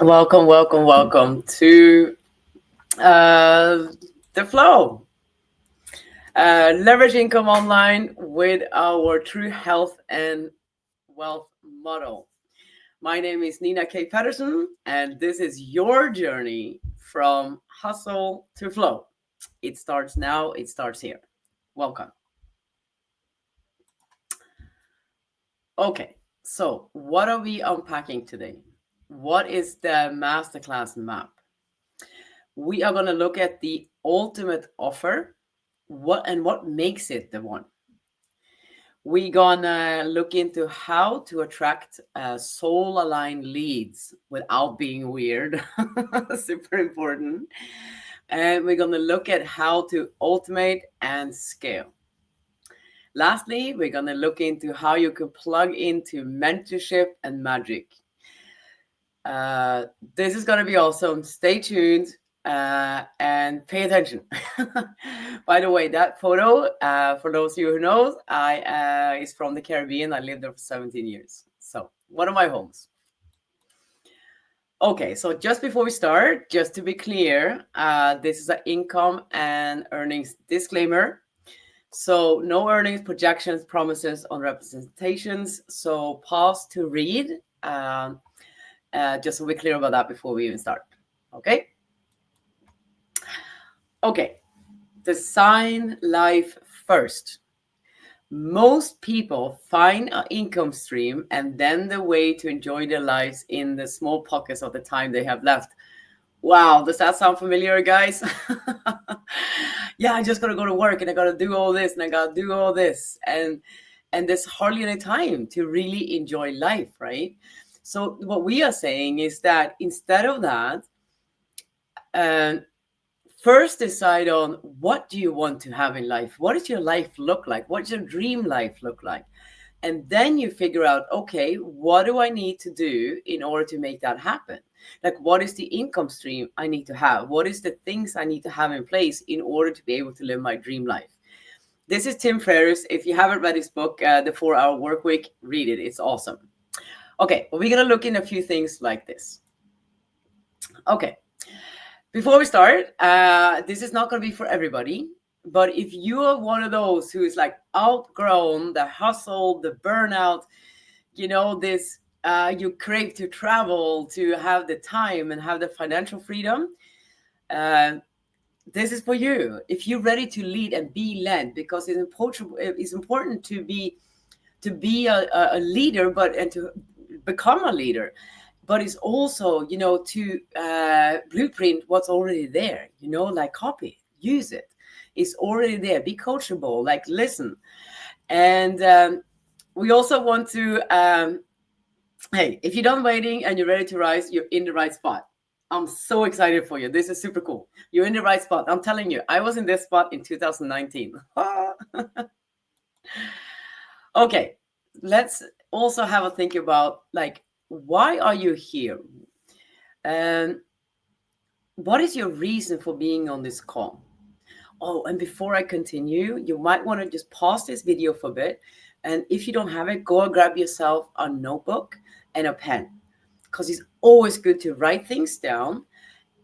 Welcome to uh, the flow. Leverage income online with our true health and wealth model. My name is Nina K. Patterson, and this is your journey from hustle to flow. It starts now, it starts here. Welcome. Okay, so what are we unpacking today? What is the masterclass map? We are going to look at the ultimate offer, what makes it the one. We're gonna look into how to attract soul aligned leads without being weird. Super important. And we're gonna look at how to automate and scale. Lastly, we're gonna look into how you can plug into mentorship and magic. Uh, this is going to be awesome. Stay tuned and pay attention. By the way, that photo, for those of you who knows, I is from the Caribbean. I lived there for 17 years. So one of my homes. Okay, so just before we start, just to be clear, this is an income and earnings disclaimer. So no earnings projections, promises on representations. So pause to read. Just so we're clear about that before we even start. Okay? Okay. Design life first. Most people find an income stream and then the way to enjoy their lives in the small pockets of the time they have left. Wow, does that sound familiar, guys? Yeah, I just gotta go to work and I gotta do all this and I gotta do all this. And there's hardly any time to really enjoy life, right? So what we are saying is that instead of that, uh, first decide on what do you want to have in life? What does your life look like? What does your dream life look like? And then you figure out, okay, what do I need to do in order to make that happen? Like, what is the income stream I need to have? What is the things I need to have in place in order to be able to live my dream life? This is Tim Ferriss. If you haven't read his book, The 4 Hour Work Week, read it. It's awesome. Okay, well, we're going to look in a few things like this. Okay, before we start, this is not going to be for everybody. But if you are one of those who is like outgrown the hustle, the burnout, this you crave to travel, to have the time and have the financial freedom, this is for you. If you're ready to lead and be led, because it's important to be a leader, and to become a leader, but it's also to blueprint what's already there. Like copy, use it. It's already there. Be coachable. Like listen, and we also want to. Hey, if you're done waiting and you're ready to rise, you're in the right spot. I'm so excited for you. This is super cool. You're in the right spot. I'm telling you, I was in this spot in 2019. Okay, let's also have a think about like, why are you here? And what is your reason for being on this call? Oh, and before I continue, you might want to just pause this video for a bit. And if you don't have it, go and grab yourself a notebook and a pen, because it's always good to write things down.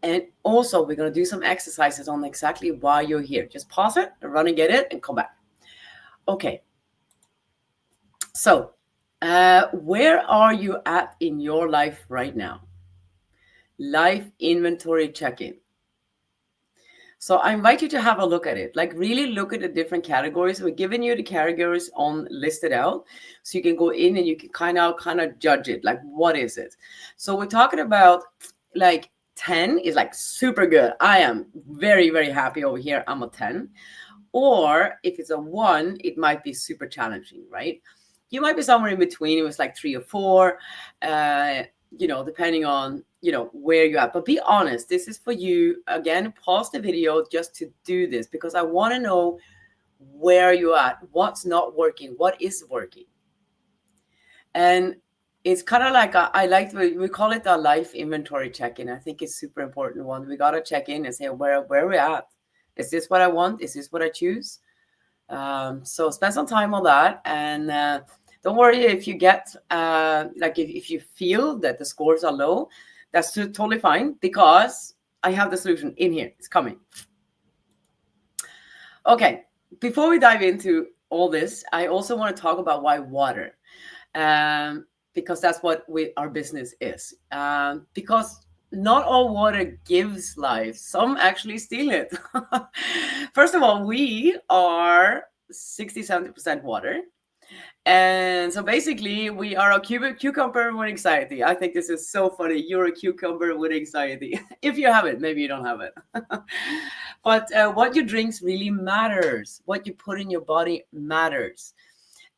And also, we're going to do some exercises on exactly why you're here. Just pause it, run and get it, and come back. Okay. So, where are you at in your life right now? Life inventory check-in. So I invite you to have a look at it. Like really look at the different categories. We're giving you the categories on listed out, so you can go in and you can kind of judge it. Like what is it? So we're talking about like 10 is like super good. I am very, very happy over here. I'm a 10. Or if it's a 1, it might be super challenging, right? You might be somewhere in between. It was like 3 or 4, depending on, where you're at. But be honest, this is for you. Again, pause the video just to do this, because I want to know where you're at, what's not working, what is working. And it's kind of like, we call it a life inventory check-in. I think it's super important one. We got to check in and say, where we're at. Is this what I want? Is this what I choose? So spend some time on that. And don't worry if you get, if you feel that the scores are low, That's totally fine because I have the solution in here. It's coming. Okay, before we dive into all this, I also want to talk about why water, because that's what our business is. Because not all water gives life, some actually steal it. First of all, we are 60-70% water. And so basically, we are a cucumber with anxiety. I think this is so funny. You're a cucumber with anxiety. If you have it, maybe you don't have it. But what you drinks really matters. What you put in your body matters.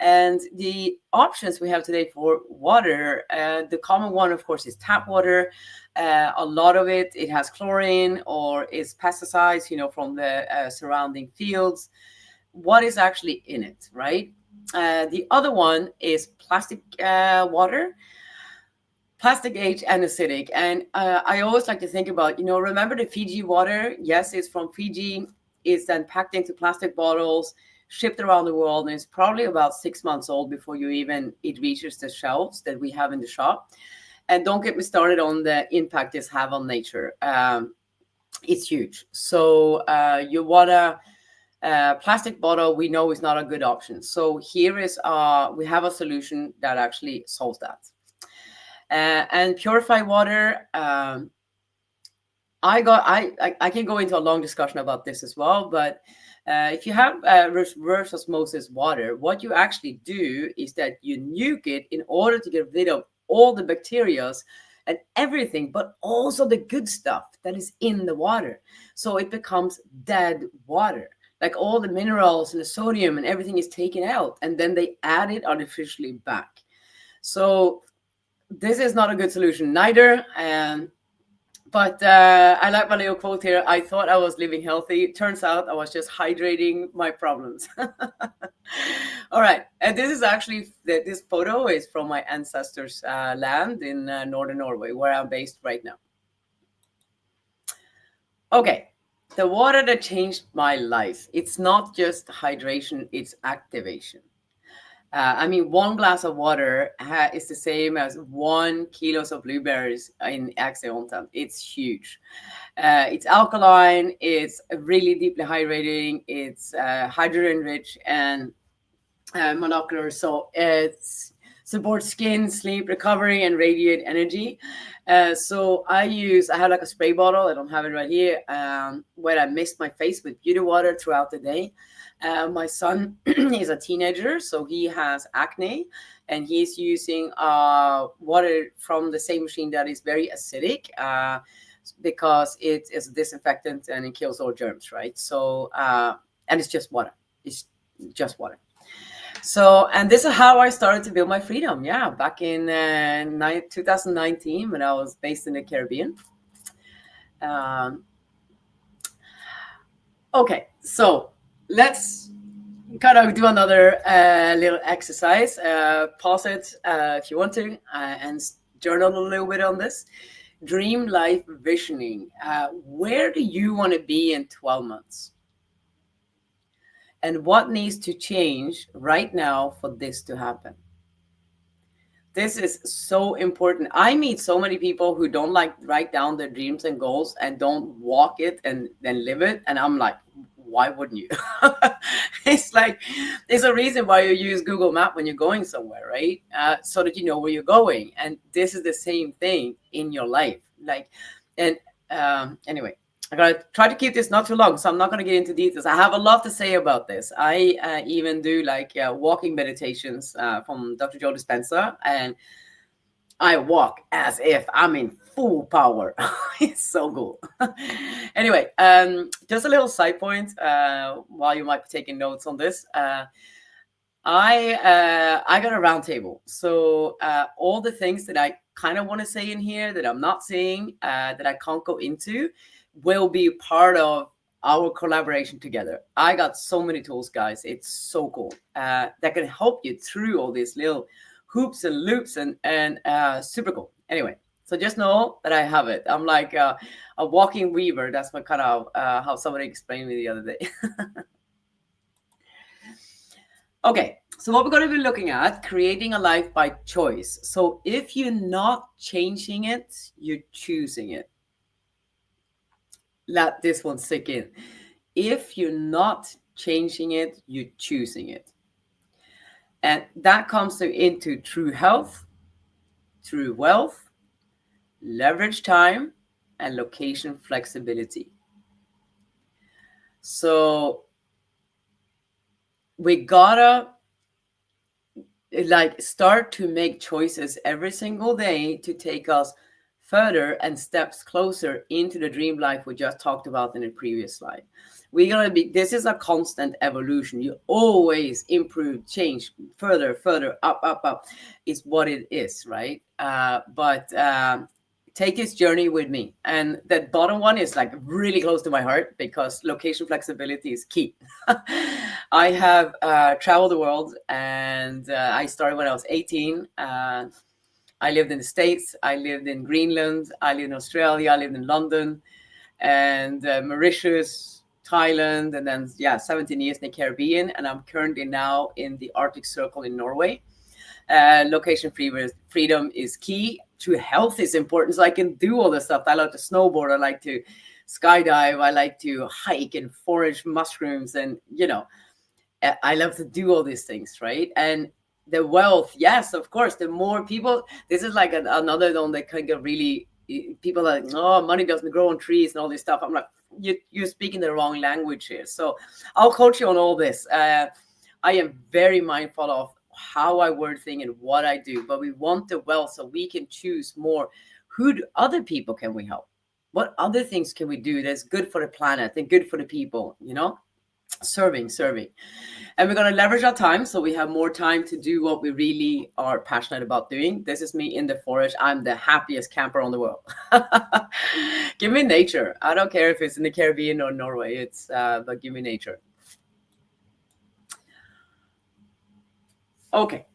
And the options we have today for water, the common one, of course, is tap water. A lot of it has chlorine or is pesticides, from the surrounding fields. What is actually in it, right? The other one is plastic water, plastic age and acidic. And I always like to think about, remember the Fiji water? Yes, it's from Fiji. It's then packed into plastic bottles, shipped around the world, and it's probably about 6 months old before it reaches the shelves that we have in the shop. And don't get me started on the impact this have on nature. It's huge. So you want to plastic bottle, we know is not a good option. So here is we have a solution that actually solves that. And purified water, I can go into a long discussion about this as well, but if you have reverse osmosis water, what you actually do is that you nuke it in order to get rid of all the bacteria and everything, but also the good stuff that is in the water. So it becomes dead water. Like all the minerals and the sodium and everything is taken out, and then they add it artificially back. So this is not a good solution neither. But I like my little quote here. I thought I was living healthy. Turns out I was just hydrating my problems. All right. And this is actually, this photo is from my ancestors' land in northern Norway, where I'm based right now. Okay. The water that changed my life. It's not just hydration, it's activation. One glass of water is the same as 1 kilos of blueberries in antioxidant. It's huge. It's alkaline. It's really deeply hydrating. It's hydrogen rich and monocular. So it supports skin, sleep, recovery, and radiate energy. So I have like a spray bottle. I don't have it right here. Where I mist my face with beauty water throughout the day. My son is a teenager, so he has acne, and he's using water from the same machine that is very acidic because it is a disinfectant and it kills all germs, right? So, and it's just water. It's just water. So, and this is how I started to build my freedom. Yeah, back in 2019 when I was based in the Caribbean. Okay, so let's kind of do another little exercise. Pause it if you want to and journal a little bit on this. Dream life visioning. Where do you want to be in 12 months? And what needs to change right now for this to happen? This is so important. I meet so many people who don't like write down their dreams and goals and don't walk it and then live it. And I'm like, why wouldn't you? It's like, there's a reason why you use Google Map when you're going somewhere, right? So that you know where you're going. And this is the same thing in your life. Anyway, I gotta try to keep this not too long, so I'm not gonna get into details. I have a lot to say about this. I even do walking meditations from Dr. Joe Dispenza, and I walk as if I'm in full power. It's so cool. Anyway, just a little side point while you might be taking notes on this. I got a round table, so all the things that I kind of want to say in here that I'm not saying, that I can't go into, will be part of our collaboration together. I got so many tools, guys. It's so cool that can help you through all these little hoops and loops and super cool. Anyway, so just know that I have it. I'm like a walking weaver. That's what kind of how somebody explained me the other day. Okay, So what we're going to be looking at, creating a life by choice. So if you're not changing it, you're choosing it. Let this one sink in. If you're not changing it, you're choosing it. And that comes into true health, true wealth, leverage time, and location flexibility. So we gotta like start to make choices every single day to take us further and steps closer into the dream life we just talked about in the previous slide. We're gonna be, this is a constant evolution. You always improve, change, further, up is what it is, right? But take this journey with me. And that bottom one is like really close to my heart because location flexibility is key. I have traveled the world, and I started when I was 18. I lived in the States, I lived in Greenland, I lived in Australia, I lived in London, and Mauritius, Thailand, and then, yeah, 17 years in the Caribbean. And I'm currently now in the Arctic Circle in Norway. Location freedom is key. True health is important, so I can do all the stuff. I like to snowboard, I like to skydive, I like to hike and forage mushrooms, and I love to do all these things, right? And the wealth, yes, of course. The more people, this is like another one that kind of really, people are like, oh, money doesn't grow on trees and all this stuff. I'm like, you're speaking the wrong language here. So I'll coach you on all this. I am very mindful of how I word things and what I do, but we want the wealth so we can choose more. Other people can we help? What other things can we do that's good for the planet and good for the people, serving. And we're going to leverage our time so we have more time to do what we really are passionate about doing. This is me in the forest. I'm the happiest camper on the world. Give me nature. I don't care if it's in the Caribbean or Norway. But give me nature. Okay.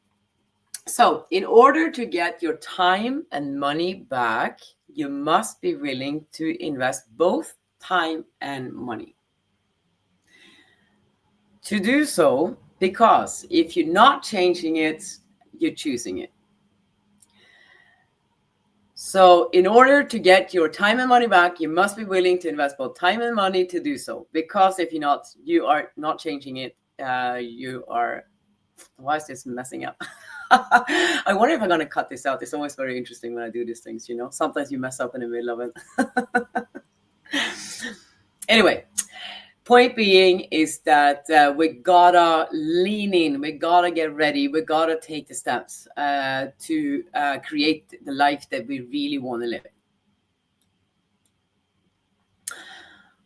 So in order to get your time and money back, you must be willing to invest both time and money. To do so, because if you're not changing it, you're choosing it. So in order to get your time and money back, you must be willing to invest both time and money to do so. Because if you are not changing it, you are, why is this messing up? I wonder if I'm going to cut this out. It's always very interesting when I do these things, Sometimes you mess up in the middle of it. Anyway, point being is that we gotta lean in, we gotta get ready, we gotta take the steps to create the life that we really want to live.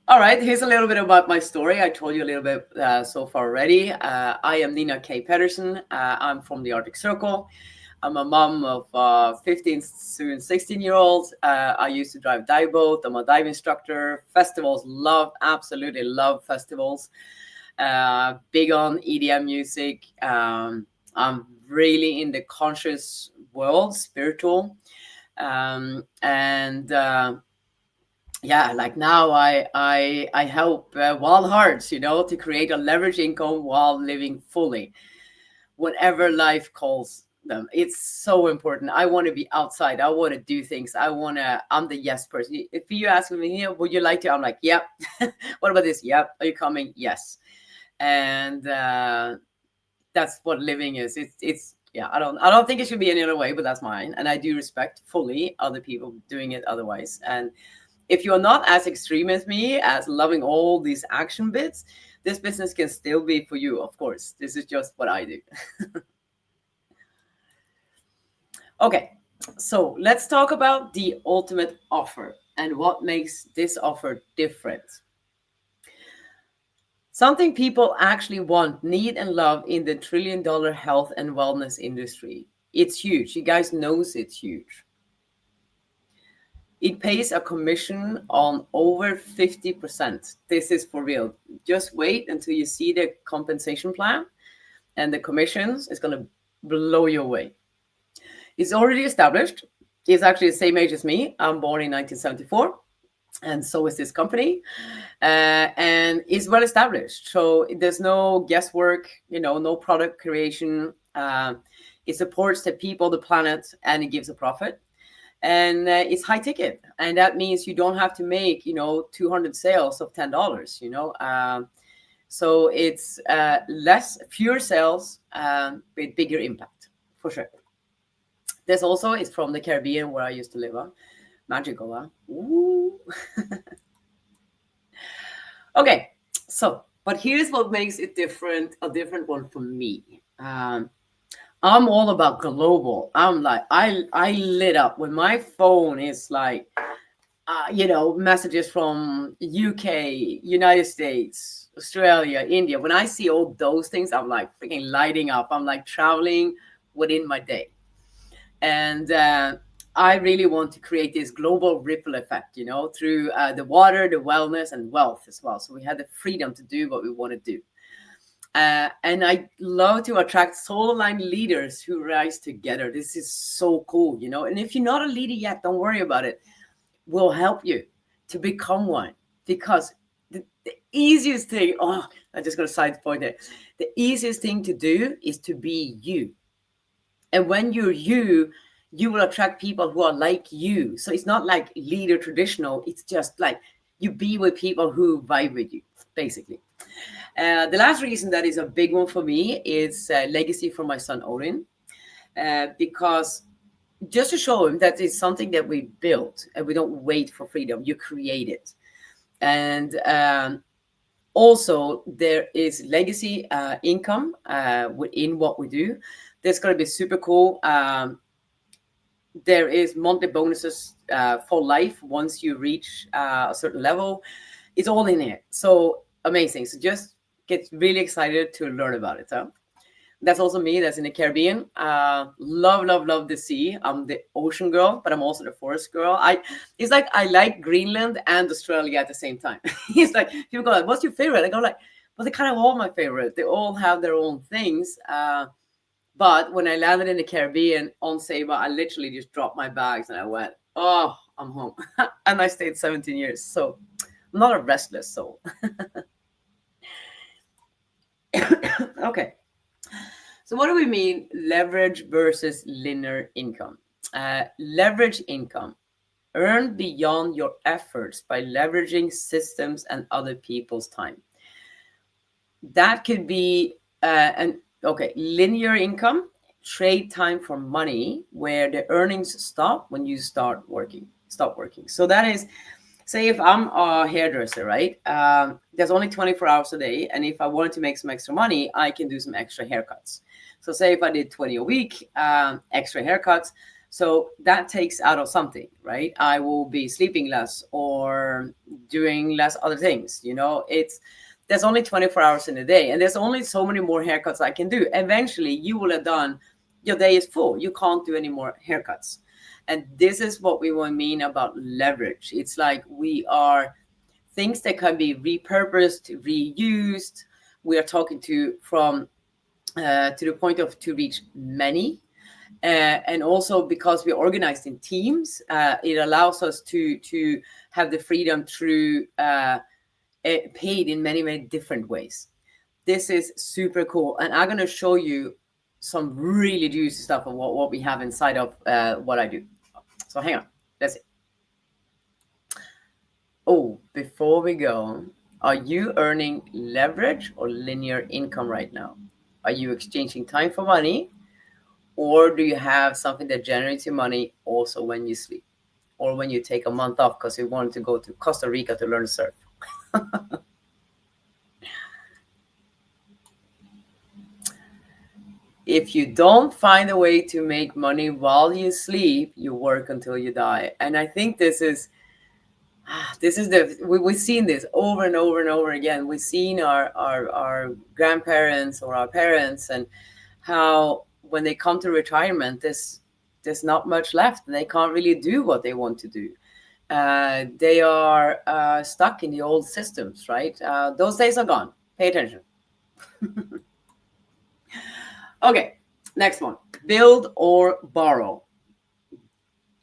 All right, here's a little bit about my story. I told you a little bit so far already. I am Nina K. Pedersen. I'm from the Arctic Circle. I'm a mom of 15 soon 16-year-olds. I used to drive dive boat. I'm a dive instructor. Festivals, absolutely love festivals. Big on EDM music. I'm really in the conscious world, spiritual. Yeah, like now I help wild hearts, to create a leverage income while living fully, whenever life calls them. It's so important. I want to be outside. I want to do things. I'm the yes person. If you ask me, would you like to? I'm like, yep. What about this? Yep. Are you coming? Yes. And that's what living is. It's yeah. I don't think it should be any other way, but that's mine. And I do respect fully other people doing it otherwise. And if you're not as extreme as me, as loving all these action bits, this business can still be for you, of course. This is just what I do. Okay, so let's talk about the ultimate offer and what makes this offer different. Something people actually want, need, and love in the trillion-dollar health and wellness industry. It's huge. You guys knows it's huge. It pays a commission on over 50%. This is for real. Just wait until you see the compensation plan, and the commissions is going to blow you away. It's already established. It's actually the same age as me. I'm born in 1974. and so is this company, and it's well established. So there's no guesswork, no product creation. It supports the people, the planet, and it gives a profit. And it's high ticket, and that means you don't have to make 200 sales of $10. So it's fewer sales with bigger impact, for sure. This also is from the Caribbean, where I used to live. Magical, huh? Ooh. Okay, so, but here's what makes it a different one for me. I'm all about global. I'm like, I lit up when my phone is like, messages from UK, United States, Australia, India. When I see all those things, I'm like freaking lighting up. I'm like traveling within my day. And I really want to create this global ripple effect, through the water, the wellness, and wealth as well. So we have the freedom to do what we want to do. And I love to attract soul aligned leaders who rise together. This is so cool, And if you're not a leader yet, don't worry about it. We'll help you to become one, because the easiest thing, I just got a side point there. The easiest thing to do is to be you. And when you're you, you will attract people who are like you. So it's not like leader traditional. It's just like you be with people who vibe with you, basically. The last reason that is a big one for me is legacy for my son Odin, because just to show him that it's something that we built and we don't wait for freedom, you create it. And also there is legacy income within what we do. That's going to be super cool. There is monthly bonuses for life once you reach a certain level. It's all in here. So amazing. So just get really excited to learn about it. Huh? That's also me. That's in the Caribbean. Love the sea. I'm the ocean girl, but I'm also the forest girl. It's like I like Greenland and Australia at the same time. It's like people go like, "What's your favorite?" I go like, "Well, they kind of all my favorite. They all have their own things." But when I landed in the Caribbean on Saba, I literally just dropped my bags and I went, "Oh, I'm home." And I stayed 17 years. So I'm not a restless soul. Okay. So what do we mean leverage versus linear income? Leverage income, earn beyond your efforts by leveraging systems and other people's time. That could be linear income, trade time for money, where the earnings stop when you stop working. So that is, say if I'm a hairdresser, right? There's only 24 hours a day. And if I wanted to make some extra money, I can do some extra haircuts. So say if I did 20 a week, extra haircuts. So that takes out of something, right? I will be sleeping less or doing less other things. There's only 24 hours in a day, and there's only so many more haircuts I can do. Eventually, you will have done, your day is full. You can't do any more haircuts. And this is what we will mean about leverage. It's like we are things that can be repurposed, reused. We are talking to the point of to reach many. And also because we're organized in teams, it allows us to have the freedom through paid in many different ways. This is super cool, and I'm going to show you some really juicy stuff of what we have inside of what I do. So hang on, let's see. Oh, before we go, are you earning leverage or linear income right now? Are you exchanging time for money, or do you have something that generates you money also when you sleep, or when you take a month off because you wanted to go to Costa Rica to learn to surf? If you don't find a way to make money while you sleep, you work until you die. And I think we've seen this over and over and over again. We've seen our grandparents or our parents, and how when they come to retirement, there's not much left. They can't really do what they want to do. They are stuck in the old systems, right? Those days are gone. Pay attention. Okay, next one. Build or borrow.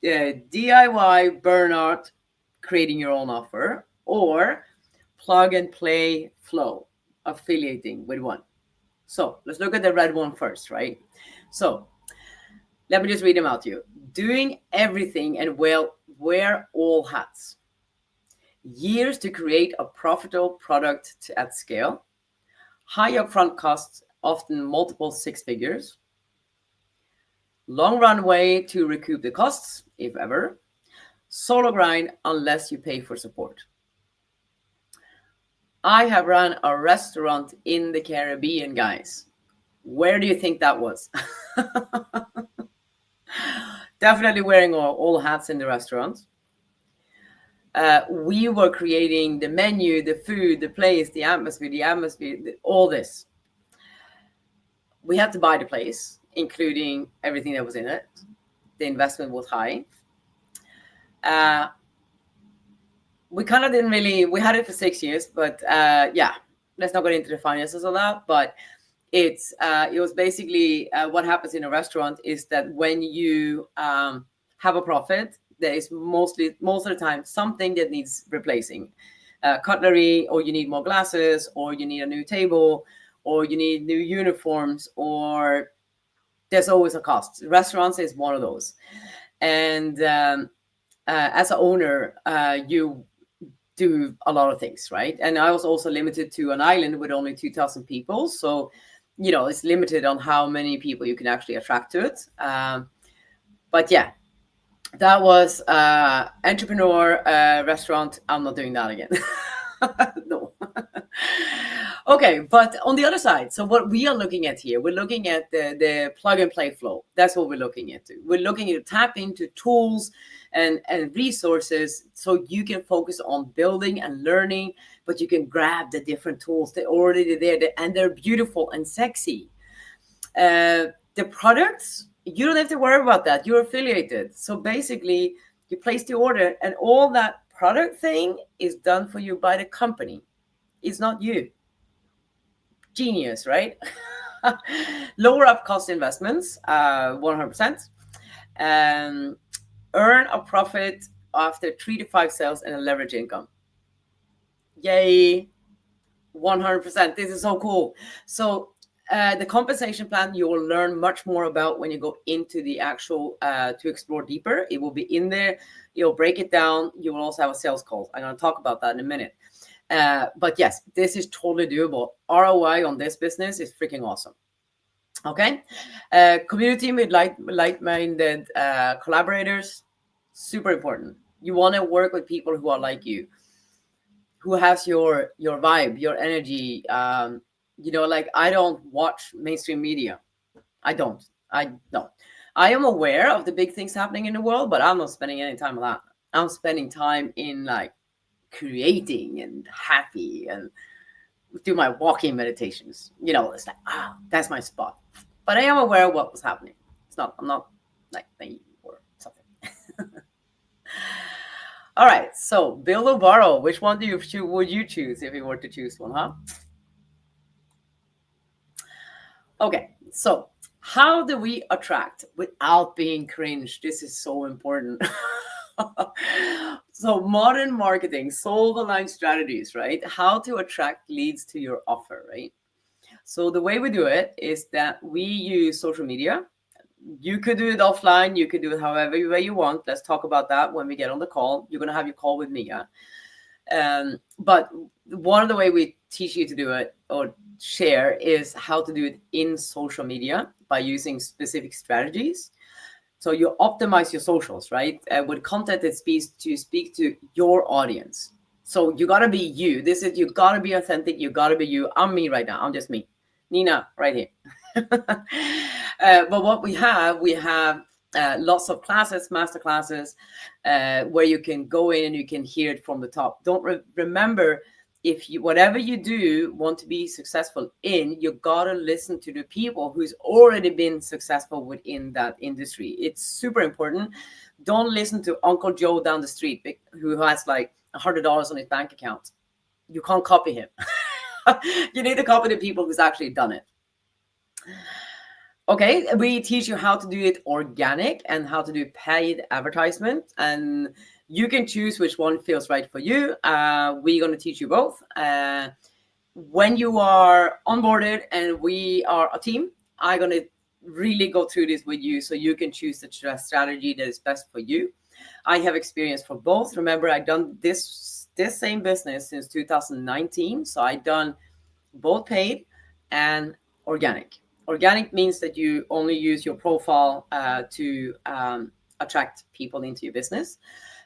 DIY, burnout, creating your own offer, or plug and play flow, affiliating with one. So let's look at the red one first, right? So let me just read them out to you. Doing everything and well, wear all hats. Years to create a profitable product at scale. High upfront costs, often multiple six figures. Long runway to recoup the costs, if ever. Solo grind unless you pay for support. I have run a restaurant in the Caribbean, guys. Where do you think that was? Definitely wearing all hats in the restaurant. We were creating the menu, the food, the place, the atmosphere, all this. We had to buy the place, including everything that was in it. The investment was high. We kind of didn't really, we had it for 6 years, but yeah, let's not get into the finances of that. But it was basically what happens in a restaurant is that when you have a profit, there is most of the time something that needs replacing. Cutlery, or you need more glasses, or you need a new table, or you need new uniforms, or there's always a cost. Restaurants is one of those. And as an owner, you do a lot of things, right? And I was also limited to an island with only 2,000 people. So, it's limited on how many people you can actually attract to it. But yeah, that was entrepreneur restaurant. I'm not doing that again. No. Okay, but on the other side, so what we are looking at here, we're looking at the plug and play flow. That's what we're looking at. We're looking to tap into tools and resources so you can focus on building and learning, but you can grab the different tools. They're already there, and they're beautiful and sexy. The products, you don't have to worry about that. You're affiliated. So basically, you place the order, and all that product thing is done for you by the company. It's not you. Genius, right? Lower up cost investments, 100%. Earn a profit after 3 to 5 sales and a leverage income. Yay, 100%. This is so cool. So the compensation plan you will learn much more about when you go into the actual to explore deeper. It will be in there. You'll break it down. You will also have a sales call. I'm going to talk about that in a minute. But yes, this is totally doable. ROI on this business is freaking awesome. Okay. Community with like-minded collaborators, super important. You want to work with people who are like you, who has your vibe, your energy. Like, I don't watch mainstream media. I don't. I am aware of the big things happening in the world, but I'm not spending any time on that. I'm spending time in like creating and happy and do my walking meditations. It's like, that's my spot. But I am aware of what was happening. I'm not like naive or something. All right, so build or borrow. Which one would you choose if you were to choose one, huh? Okay, so how do we attract without being cringe? This is so important. So modern marketing, soul-aligned strategies, right? How to attract leads to your offer, right? So the way we do it is that we use social media. You could do it offline. You could do it however way you want. Let's talk about that when we get on the call. You're going to have your call with me. But one of the way we teach you to do it or share is how to do it in social media by using specific strategies. So you optimize your socials, right? With content that speaks to speak to your audience. So you gotta be you. You gotta be authentic. You gotta be you. I'm me right now. I'm just me, Nina, right here. But what we have lots of classes, masterclasses, where you can go in and you can hear it from the top. Don't remember, if you, whatever you do, want to be successful in, you gotta listen to the people who's already been successful within that industry. It's super important. Don't listen to Uncle Joe down the street who has like $100 on his bank account. You can't copy him. You need to copy the people who's actually done it. Okay, we teach you how to do it organic and how to do paid advertisement. And You can choose which one feels right for you. We're going to teach you both. When you are onboarded and we are a team, I'm going to really go through this with you so you can choose the strategy that is best for you. I have experience for both. Remember, I've done this same business since 2019. So I've done both paid and organic. Organic means that you only use your profile to attract people into your business.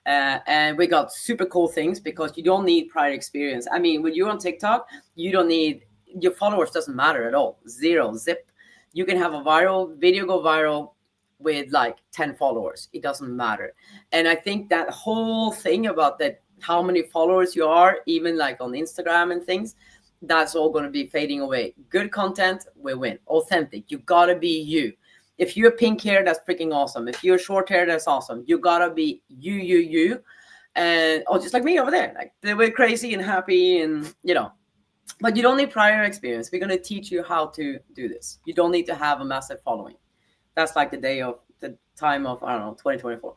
And we got super cool things because you don't need prior experience. I mean, when you're on TikTok, you don't need, your followers doesn't matter at all. Zero, zip. You can have a viral video go viral with like 10 followers. It doesn't matter. And I think that whole thing about that, how many followers you are, even like on Instagram and things, that's all going to be fading away. Good content will win. Authentic. You got to be you. If you're pink hair, that's freaking awesome. If you're short hair, that's awesome. You got to be you. And just like me over there, like we're crazy and happy and, but you don't need prior experience. We're going to teach you how to do this. You don't need to have a massive following. That's like the time of, I don't know, 2024.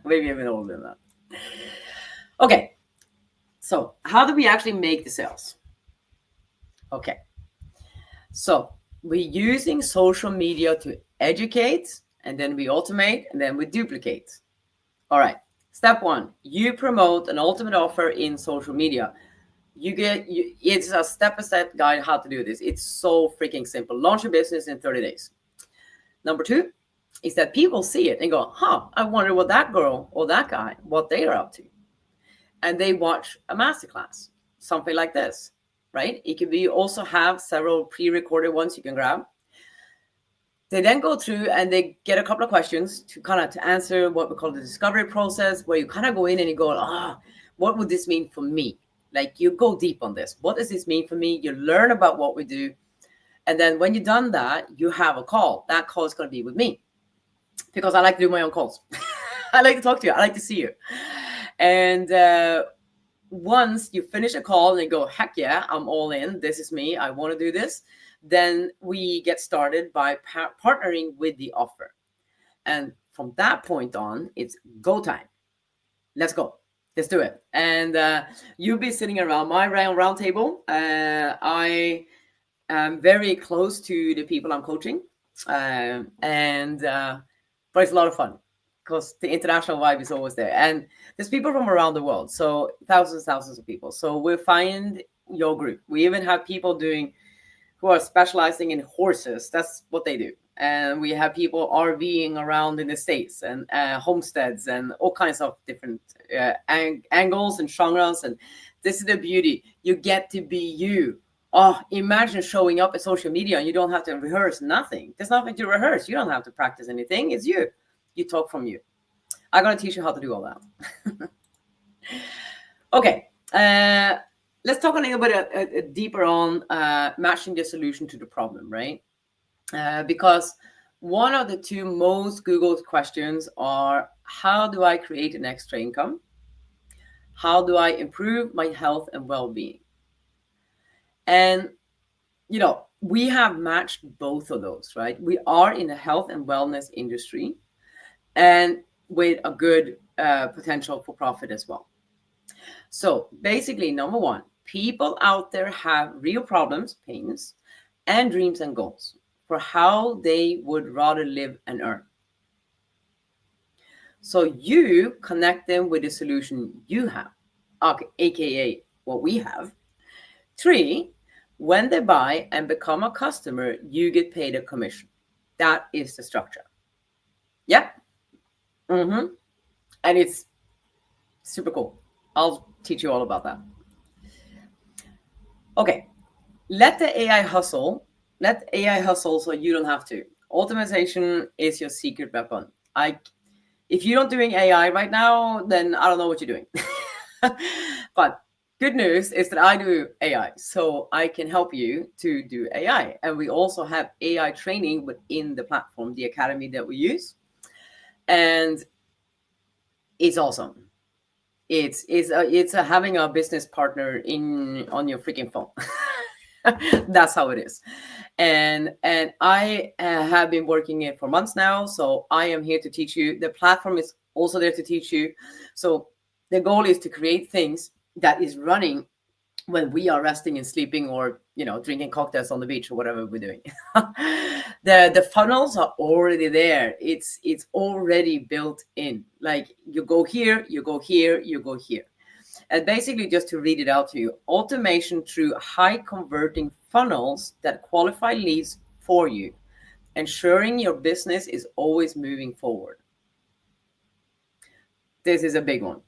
Maybe even older than that. Okay. So how do we actually make the sales? Okay. So we're using social media to educate, and then we automate, and then we duplicate. All right. Step one, you promote an ultimate offer in social media. It's a step-by-step guide how to do this. It's so freaking simple. Launch your business in 30 days. Number two is that people see it and go, I wonder what that girl or that guy, what they are up to. And they watch a masterclass, something like this, right? It could be, also have several pre-recorded ones you can grab. They then go through and they get a couple of questions to answer what we call the discovery process, where you kind of go in and you go, what would this mean for me? Like, you go deep on this. What does this mean for me? You learn about what we do. And then when you've done that, you have a call. That call is going to be with me because I like to do my own calls. I like to talk to you. I like to see you. And once you finish a call and you go, heck yeah, I'm all in. This is me. I want to do this. Then we get started by partnering with the offer. And from that point on, it's go time. Let's go. Let's do it. And you'll be sitting around my round table. I am very close to the people I'm coaching. But it's a lot of fun because the international vibe is always there. And there's people from around the world. So thousands of people. So we'll find your group. We even have people who are specializing in horses. That's what they do. And we have people RVing around in the States and homesteads and all kinds of different angles and genres. And this is the beauty. You get to be you. Imagine showing up at social media and you don't have to rehearse nothing. There's nothing to rehearse. You don't have to practice anything. It's you. You talk from you. I'm going to teach you how to do all that. Okay. Let's talk a little bit deeper on matching the solution to the problem, right? Because one of the two most Googled questions are, how do I create an extra income? How do I improve my health and well-being? And, we have matched both of those, right? We are in the health and wellness industry and with a good potential for profit as well. So basically, number one, people out there have real problems, pains, and dreams and goals for how they would rather live and earn. So you connect them with the solution you have, aka what we have. 3, when they buy and become a customer, you get paid a commission. That is the structure. Yeah. And it's super cool. I'll teach you all about that. Okay. Let AI hustle so you don't have to. Automation is your secret weapon. If you're not doing AI right now, then I don't know what you're doing. But good news is that I do AI, so I can help you to do AI. And we also have AI training within the platform, the academy that we use. And it's awesome. It's having a business partner on your freaking phone. That's how it is. And I have been working it for months now, so I am here to teach you. The platform is also there to teach you. So the goal is to create things that is running when we are resting and sleeping, or drinking cocktails on the beach, or whatever we're doing. The funnels are already there. It's already built in. Like, you go here, you go here, you go here. And basically, just to read it out to you: automation through high converting funnels that qualify leads for you, ensuring your business is always moving forward. This is a big one.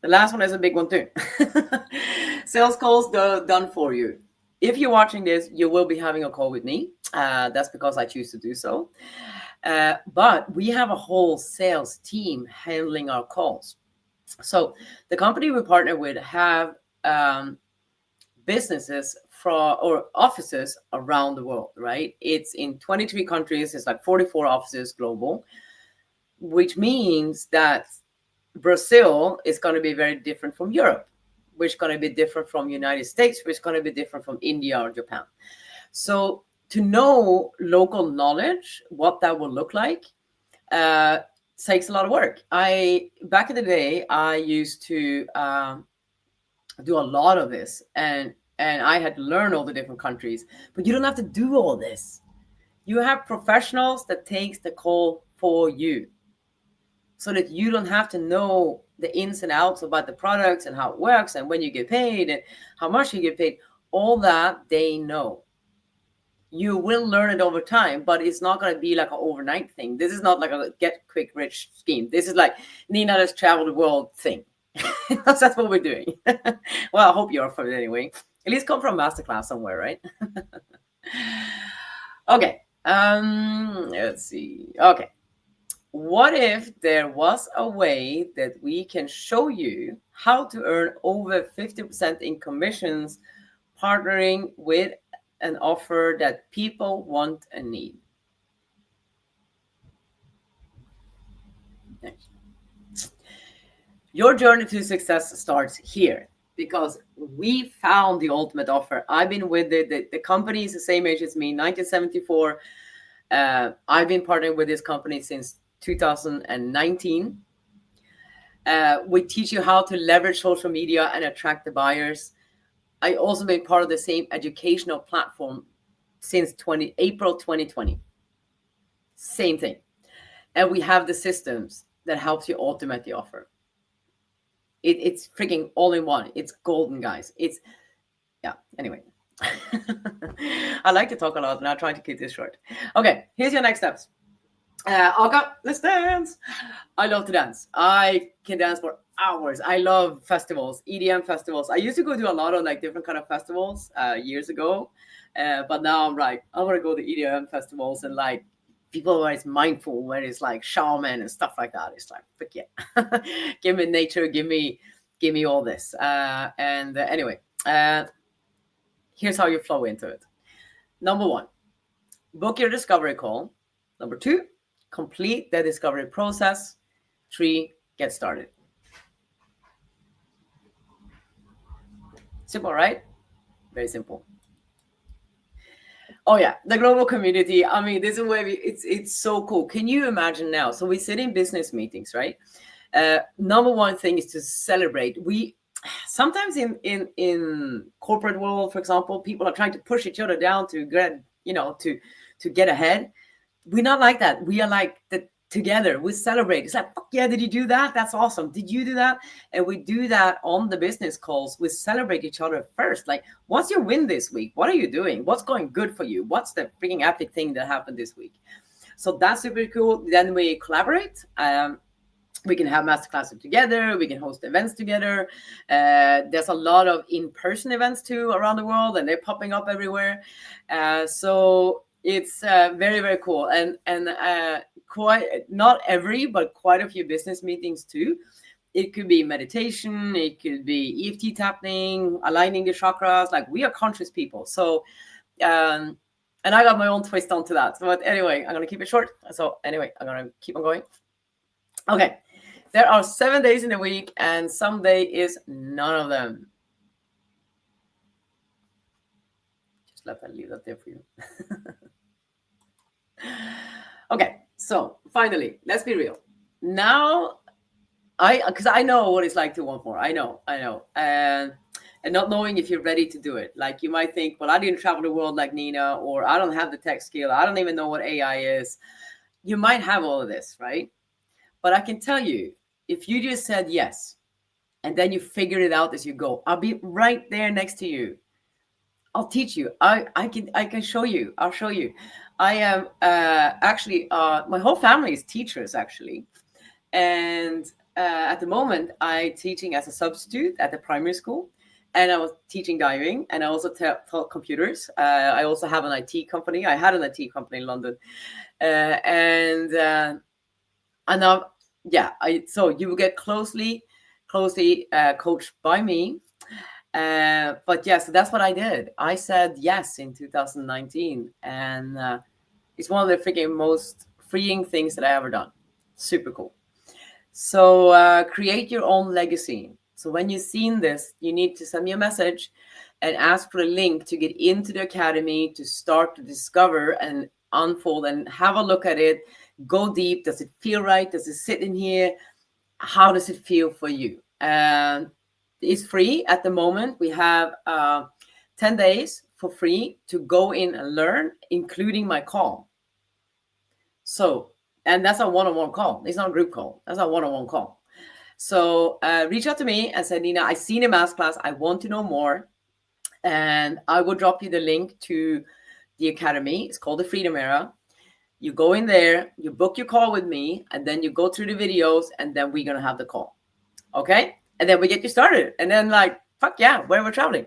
The last one is a big one too. Sales calls done for you. If you're watching this, you will be having a call with me. That's because I choose to do so. But we have a whole sales team handling our calls. So the company we partner with have businesses or offices around the world, right? It's in 23 countries. It's like 44 offices global, which means that Brazil is going to be very different from Europe, which is going to be different from United States, which is going to be different from India or Japan. So to know local knowledge, what that will look like, takes a lot of work. Back in the day, I used to do a lot of this, and I had to learn all the different countries. But you don't have to do all this. You have professionals that takes the call for you, so that you don't have to know the ins and outs about the products and how it works and when you get paid and how much you get paid. All that they know. You will learn it over time, but it's not going to be like an overnight thing. This is not like a get quick rich scheme. This is like Nina Let's Travel the World thing. That's what we're doing. Well, I hope you're for it anyway. At least come from Masterclass somewhere, right? Okay. Let's see. Okay. What if there was a way that we can show you how to earn over 50% in commissions, partnering with an offer that people want and need? Next. Your journey to success starts here, because we found the ultimate offer. I've been with the company is the same age as me, 1974. I've been partnering with this company since 2019. We teach you how to leverage social media and attract the buyers. I also been part of the same educational platform since April 2020. Same thing. And we have the systems that helps you automate the offer. It's freaking all in one. It's golden, guys. Anyway. I like to talk a lot, and I try to keep this short. Okay, here's your next steps. Okay, let's dance. I love to dance. I can dance for hours. I love festivals, EDM festivals. I used to go to a lot of like different kind of festivals years ago, but now I'm like, I want to go to EDM festivals and like people where it's mindful, where it's like shaman and stuff like that. It's like, frick yeah, give me nature, give me all this. Anyway, here's how you flow into it. Number 1, book your discovery call. Number 2, complete the discovery process. 3, get started. Simple, right? Very simple. Oh yeah, the global community. I mean, this is where it's so cool. Can you imagine now? So we sit in business meetings, right? Number 1 thing is to celebrate. We sometimes in corporate world, for example, people are trying to push each other down to get to get ahead. We're not like that. We are like together. We celebrate. It's like, fuck yeah, did you do that? That's awesome. Did you do that? And we do that on the business calls. We celebrate each other first. Like, what's your win this week? What are you doing? What's going good for you? What's the freaking epic thing that happened this week? So that's super cool. Then we collaborate. We can have masterclasses together. We can host events together. There's a lot of in-person events too around the world, and they're popping up everywhere. So it's very, very cool. And quite not every, but quite a few business meetings too. It could be meditation. It could be EFT tapping, aligning the chakras. Like, we are conscious people. So, and I got my own twist onto that. But anyway, I'm going to keep it short. So anyway, I'm going to keep on going. Okay. There are 7 days in a week, and some day is none of them. Just leave that there for you. Okay, so finally, let's be real. Now because I know what it's like to want more. I know, and not knowing if you're ready to do it. Like you might think, well, I didn't travel the world like Nina, or I don't have the tech skill. I don't even know what AI is. You might have all of this, right? But I can tell you, if you just said yes, and then you figure it out as you go, I'll be right there next to you. I'll teach you. I can show you. I'll show you. I am actually my whole family is teachers actually, and at the moment I teaching as a substitute at the primary school, and I was teaching diving, and I also taught computers. I also have an IT company. I had an IT company in London, and now, yeah, so you will get closely coached by me. But yeah, so that's what I did. I said yes in 2019, and it's one of the freaking most freeing things that I ever done. Super cool. So create your own legacy. So when you've seen this, you need to send me a message and ask for a link to get into the academy to start to discover and unfold and have a look at it. Go deep. Does it feel right? Does it sit in here? How does it feel for you? It's free at the moment. We have 10 days for free to go in and learn, including my call. So, and that's a one-on-one call. It's not a group call. That's a one-on-one call. So reach out to me and say, Nina, I seen a masterclass. I want to know more. And I will drop you the link to the academy. It's called the Freedom Era. You go in there, you book your call with me, and then you go through the videos, and then we're going to have the call. Okay? And then we get you started. And then, like, fuck yeah, where we're traveling.